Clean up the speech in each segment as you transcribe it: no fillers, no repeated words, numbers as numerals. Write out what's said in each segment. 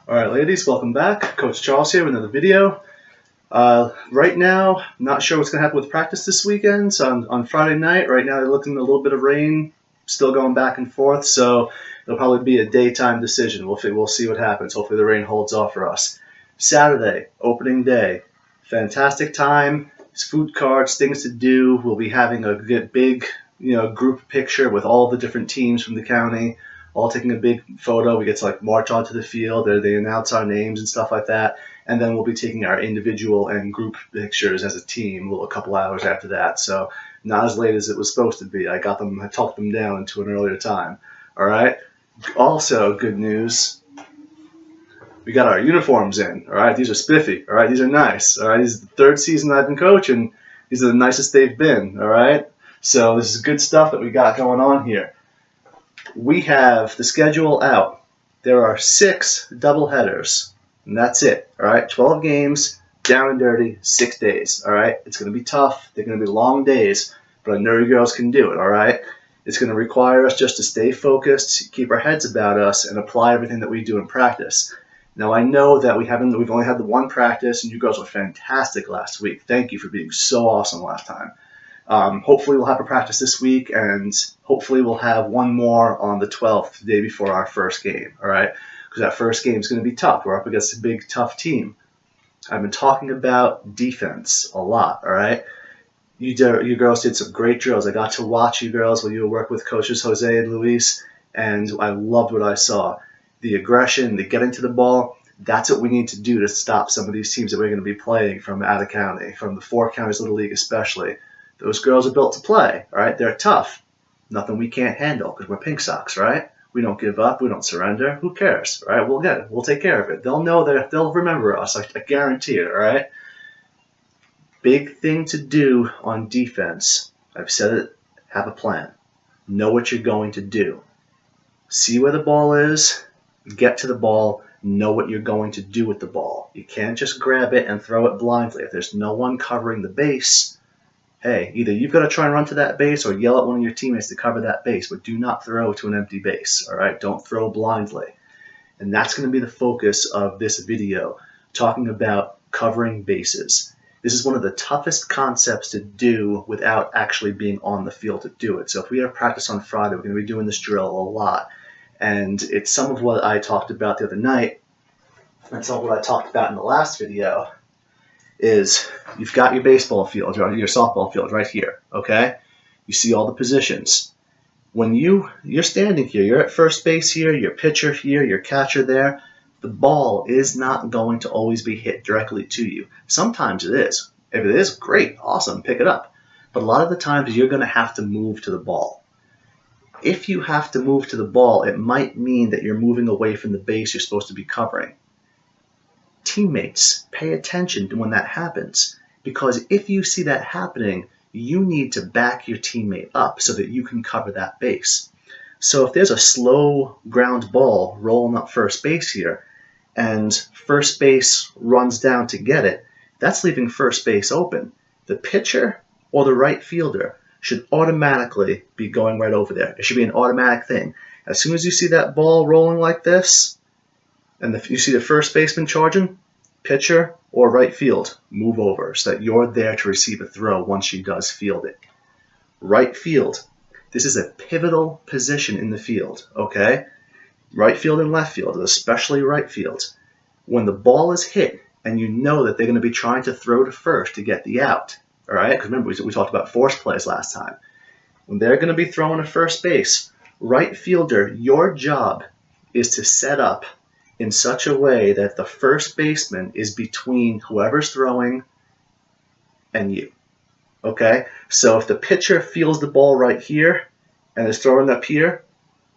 Alright ladies, welcome back. Coach Charles here with another video. Right now, not sure what's going to happen with practice this weekend. So on Friday night, right now they're looking at a little bit of rain, still going back and forth, so it'll probably be a daytime decision. We'll see what happens. Hopefully the rain holds off for us. Saturday, opening day. Fantastic time. It's food carts, things to do. We'll be having a big group picture with all the different teams from the county, all taking a big photo. We get to march onto the field. They announce our names and stuff like that. And then we'll be taking our individual and group pictures as a team a couple hours after that. So not as late as it was supposed to be. I talked them down to an earlier time. All right. Also, good news. We got our uniforms in. All right. These are spiffy. All right. These are nice. All right. This is the third season I've been coaching. These are the nicest they've been. All right. So this is good stuff that we got going on here. We have the schedule out. There are 6 doubleheaders, and that's it. All right, 12 games, down and dirty, 6 days. All right, it's going to be tough. They're going to be long days, but I know you girls can do it. All right, it's going to require us just to stay focused, keep our heads about us, and apply everything that we do in practice. Now I know that we've only had the one practice, and you girls were fantastic last week. Thank you for being so awesome last time. Hopefully we'll have a practice this week, and hopefully we'll have one more on the 12th, the day before our first game, all right? Because that first game is going to be tough. We're up against a big, tough team. I've been talking about defense a lot, all right? You girls did some great drills. I got to watch you girls when you work with coaches Jose and Luis, and I loved what I saw. The aggression, the getting to the ball, that's what we need to do to stop some of these teams that we're going to be playing from out of county, from the 4 counties Little League especially. Those girls are built to play, all right? They're tough. Nothing we can't handle because we're Pink Sox, right? We don't give up. We don't surrender. Who cares, all right? We'll get it. We'll take care of it. They'll know that. They'll remember us. I guarantee it, all right? Big thing to do on defense. I've said it. Have a plan. Know what you're going to do. See where the ball is. Get to the ball. Know what you're going to do with the ball. You can't just grab it and throw it blindly. If there's no one covering the base, hey, either you've got to try and run to that base or yell at one of your teammates to cover that base, but do not throw to an empty base, all right? Don't throw blindly. And that's going to be the focus of this video, talking about covering bases. This is one of the toughest concepts to do without actually being on the field to do it. So if we have practice on Friday, we're going to be doing this drill a lot. And it's some of what I talked about the other night, and some of what I talked about in the last video, is you've got your baseball field, or your softball field right here, okay? You see all the positions. When you're standing here, you're at first base here, your pitcher here, your catcher there, the ball is not going to always be hit directly to you. Sometimes it is. If it is, great, awesome, pick it up. But a lot of the times you're going to have to move to the ball. If you have to move to the ball, it might mean that you're moving away from the base you're supposed to be covering. Teammates, pay attention to when that happens, because if you see that happening, you need to back your teammate up so that you can cover that base. So if there's a slow ground ball rolling up first base here, and first base runs down to get it, that's leaving first base open. The pitcher or the right fielder should automatically be going right over there. It should be an automatic thing. As soon as you see that ball rolling like this, and you see the first baseman charging, pitcher or right field, move over so that you're there to receive a throw once she does field it. Right field, this is a pivotal position in the field, okay? Right field and left field, especially right field. When the ball is hit and you know that they're going to be trying to throw to first to get the out, all right? Because remember, we talked about force plays last time. When they're going to be throwing to first base, right fielder, your job is to set up in such a way that the first baseman is between whoever's throwing and you, okay? So if the pitcher feels the ball right here and is throwing up here,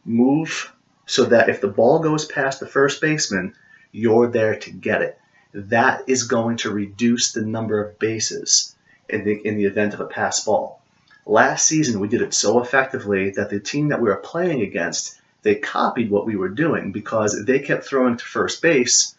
move so that if the ball goes past the first baseman, you're there to get it. That is going to reduce the number of bases in the event of a pass ball. Last season, we did it so effectively that the team that we were playing against, they copied what we were doing because they kept throwing to first base.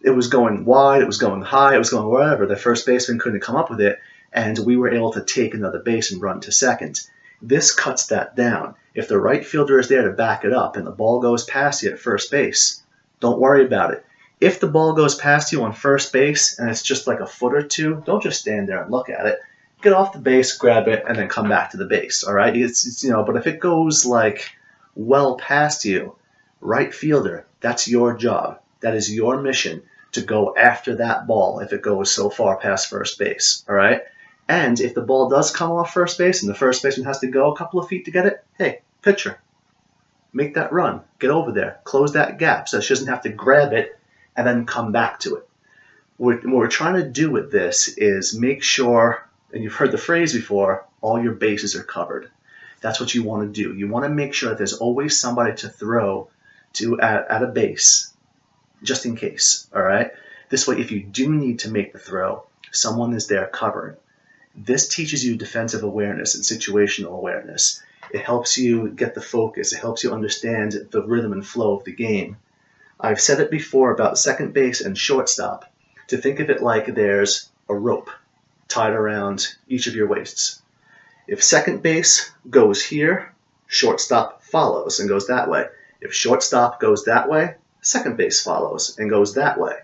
It was going wide, it was going high, it was going wherever. The first baseman couldn't come up with it, and we were able to take another base and run to second. This cuts that down. If the right fielder is there to back it up and the ball goes past you at first base, don't worry about it. If the ball goes past you on first base and it's just like a foot or two, don't just stand there and look at it. Get off the base, grab it, and then come back to the base. All right, it's but if it goes like well past you, right fielder, that's your job. That is your mission, to go after that ball if it goes so far past first base. All right. And if the ball does come off first base and the first baseman has to go a couple of feet to get it, hey, pitcher, make that run. Get over there. Close that gap so she doesn't have to grab it and then come back to it. What we're trying to do with this is make sure, and you've heard the phrase before, all your bases are covered. That's what you want to do. You want to make sure that there's always somebody to throw to at a base, just in case. All right. This way, if you do need to make the throw, someone is there covering. This teaches you defensive awareness and situational awareness. It helps you get the focus. It helps you understand the rhythm and flow of the game. I've said it before about second base and shortstop, to think of it like there's a rope tied around each of your waists. If second base goes here, shortstop follows and goes that way. If shortstop goes that way, second base follows and goes that way.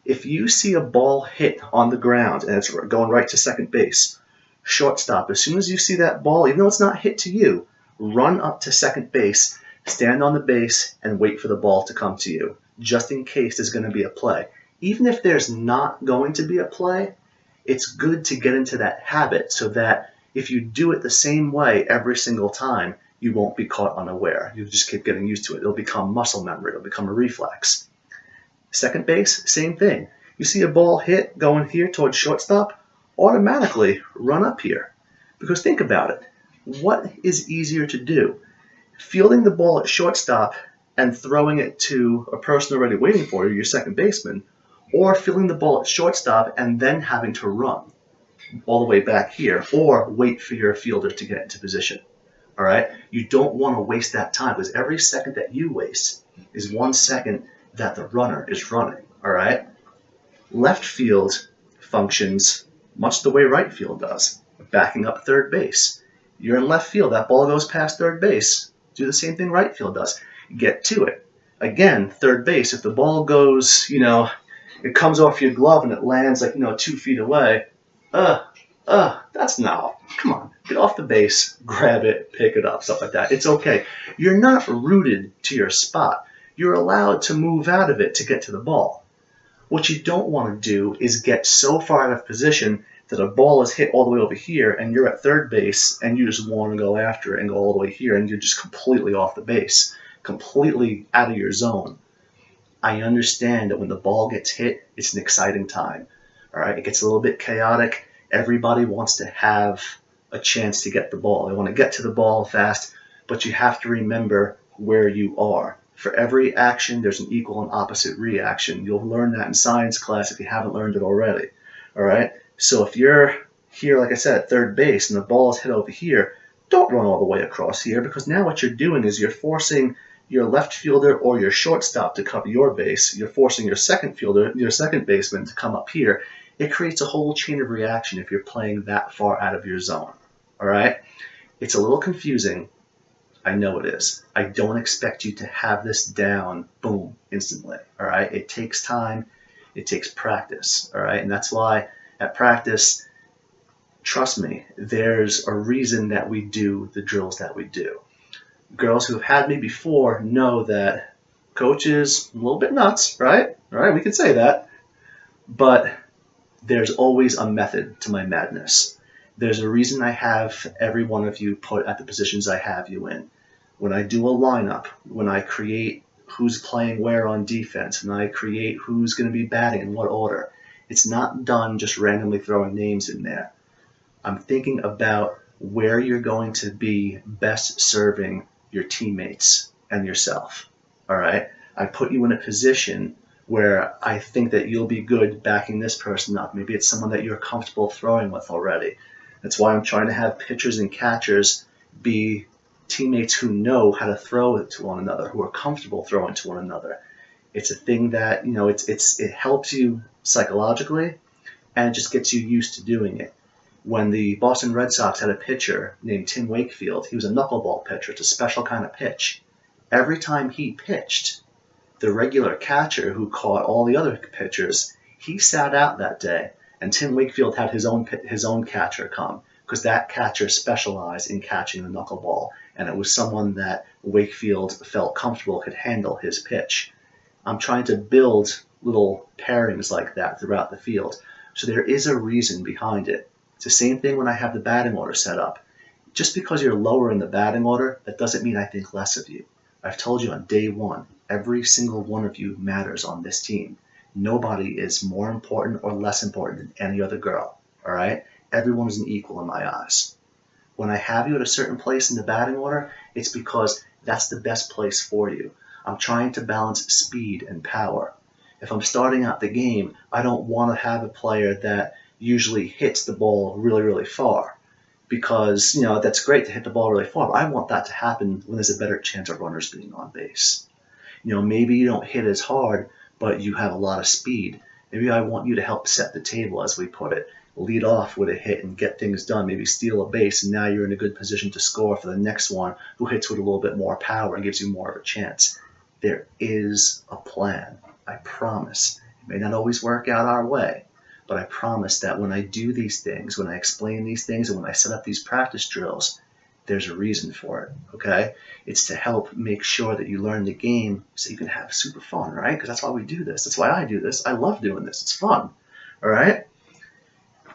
If you see a ball hit on the ground and it's going right to second base, shortstop, as soon as you see that ball, even though it's not hit to you, run up to second base, stand on the base, and wait for the ball to come to you, just in case there's going to be a play. Even if there's not going to be a play, it's good to get into that habit so that if you do it the same way every single time, you won't be caught unaware. You just keep getting used to it. It'll become muscle memory. It'll become a reflex. Second base, same thing. You see a ball hit going here towards shortstop, automatically run up here. Because think about it. What is easier to do? Fielding the ball at shortstop and throwing it to a person already waiting for you, your second baseman, or fielding the ball at shortstop and then having to run all the way back here, or wait for your fielder to get into position. All right? You don't want to waste that time, because every second that you waste is 1 second that the runner is running. All right? Left field functions much the way right field does, backing up third base. You're in left field, that ball goes past third base. Do the same thing right field does. Get to it. Again, third base, if the ball goes, it comes off your glove and it lands like, 2 feet away, that's not, come on, get off the base, grab it, pick it up, stuff like that. It's okay. You're not rooted to your spot. You're allowed to move out of it to get to the ball. What you don't want to do is get so far out of position that a ball is hit all the way over here and you're at third base and you just want to go after it and go all the way here and you're just completely off the base, completely out of your zone. I understand that when the ball gets hit, it's an exciting time. All right, it gets a little bit chaotic. Everybody wants to have a chance to get the ball. They want to get to the ball fast, but you have to remember where you are. For every action, there's an equal and opposite reaction. You'll learn that in science class if you haven't learned it already. All right? So if you're here, like I said, at third base, and the ball is hit over here, don't run all the way across here, because now what you're doing is you're forcing your left fielder or your shortstop to cover your base. You're forcing your second fielder, your second baseman, to come up here. It creates a whole chain of reaction if you're playing that far out of your zone. All right? It's a little confusing. I know it is. I don't expect you to have this down, boom, instantly. All right? It takes time. It takes practice. All right? And that's why at practice, trust me, there's a reason that we do the drills that we do. Girls who have had me before know that coach is a little bit nuts, right? All right, we can say that. But there's always a method to my madness. There's a reason I have every one of you put at the positions I have you in. When I do a lineup, when I create who's playing where on defense, and I create who's going to be batting in what order, it's not done just randomly throwing names in there. I'm thinking about where you're going to be best serving your teammates and yourself. All right? I put you in a position where I think that you'll be good backing this person up. Maybe it's someone that you're comfortable throwing with already. That's why I'm trying to have pitchers and catchers be teammates who know how to throw it to one another, who are comfortable throwing to one another. It's a thing that, it helps you psychologically, and it just gets you used to doing it. When the Boston Red Sox had a pitcher named Tim Wakefield, he was a knuckleball pitcher. It's a special kind of pitch. Every time he pitched, The regular catcher who caught all the other pitchers, he sat out that day, and Tim Wakefield had his own catcher come, because that catcher specialized in catching the knuckleball, and it was someone that Wakefield felt comfortable could handle his pitch. I'm trying to build little pairings like that throughout the field, so there is a reason behind it. It's the same thing when I have the batting order set up. Just because you're lower in the batting order, that doesn't mean I think less of you. I've told you on day one, every single one of you matters on this team. Nobody is more important or less important than any other girl, all right? Everyone is an equal in my eyes. When I have you at a certain place in the batting order, it's because that's the best place for you. I'm trying to balance speed and power. If I'm starting out the game, I don't want to have a player that usually hits the ball really, really far, because that's great to hit the ball really far, but I want that to happen when there's a better chance of runners being on base. Maybe you don't hit as hard, but you have a lot of speed. Maybe I want you to help set the table, as we put it. Lead off with a hit and get things done, maybe steal a base, and now you're in a good position to score for the next one who hits with a little bit more power and gives you more of a chance. There is a plan, I promise. It may not always work out our way, but I promise that when I do these things, when I explain these things, and when I set up these practice drills, there's a reason for it, okay? It's to help make sure that you learn the game so you can have super fun, right? Because that's why we do this. That's why I do this. I love doing this. It's fun, all right?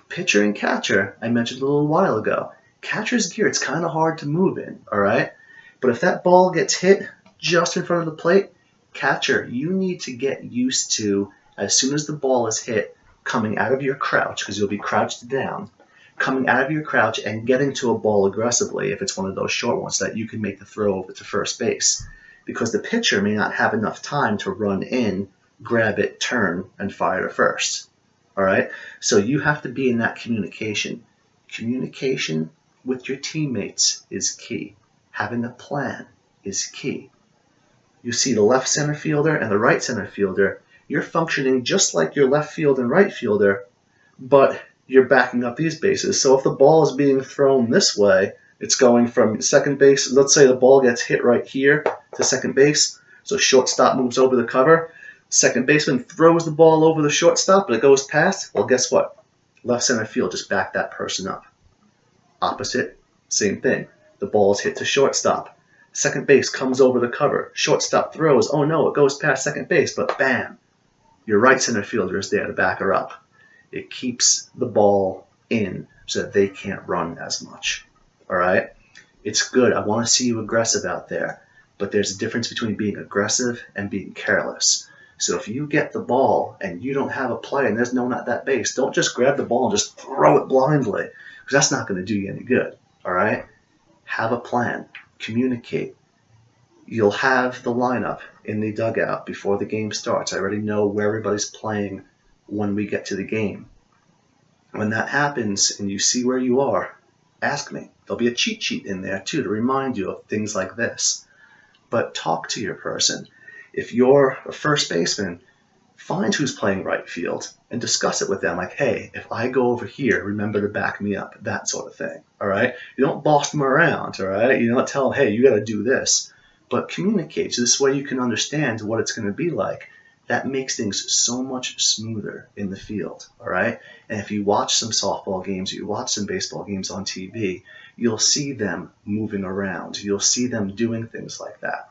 Pitcher and catcher, I mentioned a little while ago. Catcher's gear, it's kind of hard to move in, all right? But if that ball gets hit just in front of the plate, catcher, you need to get used to, as soon as the ball is hit, coming out of your crouch, because you'll be crouched down, coming out of your crouch and getting to a ball aggressively, if it's one of those short ones, so that you can make the throw over to first base. Because the pitcher may not have enough time to run in, grab it, turn, and fire to first. All right? So you have to be in that communication. Communication with your teammates is key. Having a plan is key. You see the left center fielder and the right center fielder, you're functioning just like your left field and right fielder, but you're backing up these bases. So if the ball is being thrown this way, it's going from second base. Let's say the ball gets hit right here to second base. So shortstop moves over the cover. Second baseman throws the ball over the shortstop, but it goes past. Well, guess what? Left center field just backed that person up. Opposite, same thing. The ball is hit to shortstop. Second base comes over the cover. Shortstop throws. Oh no, it goes past second base, but bam. Your right center fielder is there to back her up. It keeps the ball in so that they can't run as much. All right? It's good. I want to see you aggressive out there. But there's a difference between being aggressive and being careless. So if you get the ball and you don't have a play and there's no one at that base, don't just grab the ball and just throw it blindly, because that's not going to do you any good. All right? Have a plan. Communicate. You'll have the lineup in the dugout before the game starts. I already know where everybody's playing when we get to the game. When that happens and you see where you are, ask me. There'll be a cheat sheet in there too to remind you of things like this. But talk to your person. If you're a first baseman, find who's playing right field and discuss it with them. Like, hey, if I go over here, remember to back me up, that sort of thing. All right? You don't boss them around, all right? You don't tell them, hey, you got to do this. But communicate. So this way you can understand what it's going to be like. That makes things so much smoother in the field, all right? And if you watch some softball games, or you watch some baseball games on TV, you'll see them moving around. You'll see them doing things like that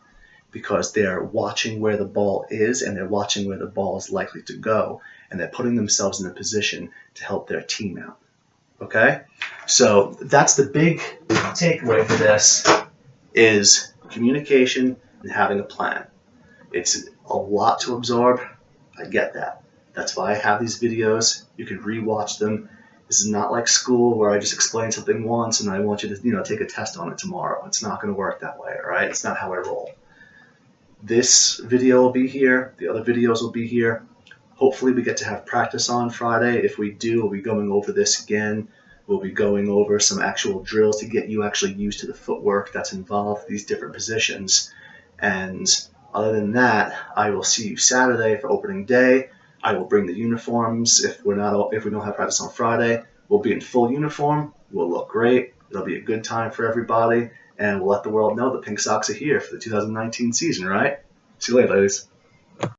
because they're watching where the ball is and they're watching where the ball is likely to go, and they're putting themselves in a position to help their team out, okay? So that's the big takeaway for this is communication and having a plan. It's a lot to absorb. I get that. That's why I have these videos. You can rewatch them. This is not like school where I just explain something once and I want you to, take a test on it tomorrow. It's not going to work that way, all right? It's not how I roll. This video will be here. The other videos will be here. Hopefully we get to have practice on Friday. If we do, we'll be going over this again. We'll be going over some actual drills to get you actually used to the footwork that's involved in these different positions. And other than that, I will see you Saturday for opening day. I will bring the uniforms. If we don't have practice on Friday, we'll be in full uniform. We'll look great. It'll be a good time for everybody. And we'll let the world know the Pink Sox are here for the 2019 season, right? See you later, ladies.